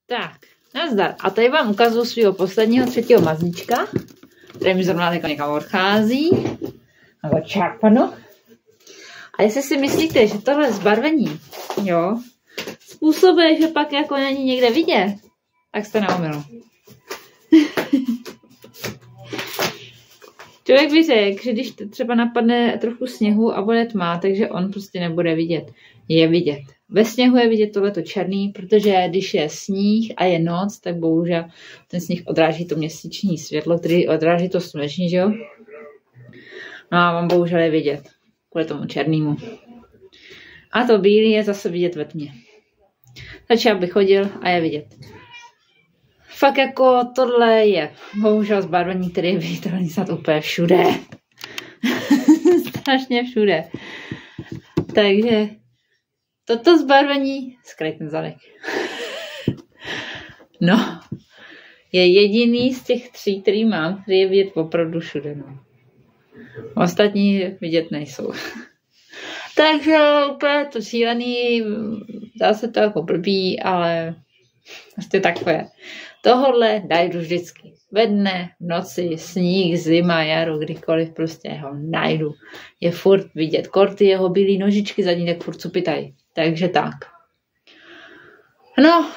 Tak, nazdar. A tady vám ukazuju svého posledního třetího mazlíčka, který mi zrovna jako někam odchází. Nebo čerpano. A jestli si myslíte, že tohle zbarvení, jo, způsobuje, že pak jako není někde vidět, tak jste na omylu. Člověk by řekl, že když třeba napadne trochu sněhu a bude tma, takže on prostě nebude vidět. Je vidět. Ve sněhu je vidět tohleto černý, protože když je sníh a je noc, tak bohužel ten sníh odráží to měsíční světlo, který odráží to sluneční, že jo? No a on bohužel je vidět. Kvůli tomu černému. A to bílý je zase vidět ve tmě. Takže aby chodil a je vidět. Fakt jako tohle je bohužel zbarvení, který je viditelný snad úplně všude. Strašně všude. Takže toto zbarvení, skryj ten zadek. No, je jediný z těch 3, který mám, který je vidět opravdu všude. No. Ostatní vidět nejsou. Takže úplně to šílený, dá se to jako blbý, ale prostě takové. Tohodle najdu vždycky. Ve dne, v noci, sníh, zima, jaro, kdykoliv prostě ho najdu. Je furt vidět. Korty jeho bílý nožičky za ní tak furt cupitají. Takže tak. No,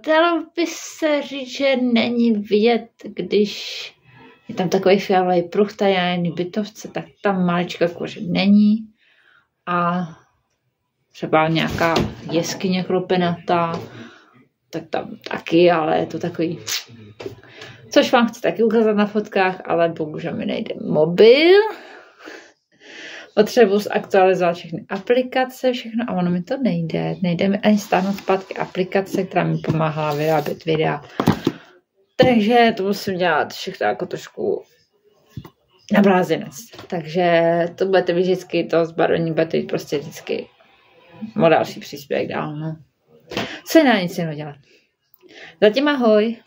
dalo by se říct, že není vidět, když je tam takový fialový pruh tady na jedné bytovce, tak tam malička kože není. A třeba nějaká jeskyně chlopenatá, tak tam taky, ale je to takový, což vám chci taky ukázat na fotkách, ale bohužel mi nejde mobil. Potřebuji zaktualizovat všechny aplikace, všechno a ono mi to nejde. Nejde mi ani stáhnout zpátky aplikace, která mi pomáhala vyrábět videa. Takže to musím dělat všechno jako trošku na blázinec. Takže to budete vždycky, to zbarvení budete prostě vždycky o další příspěvek dál. No. Se dá nic jiného dělat. Zatím ahoj.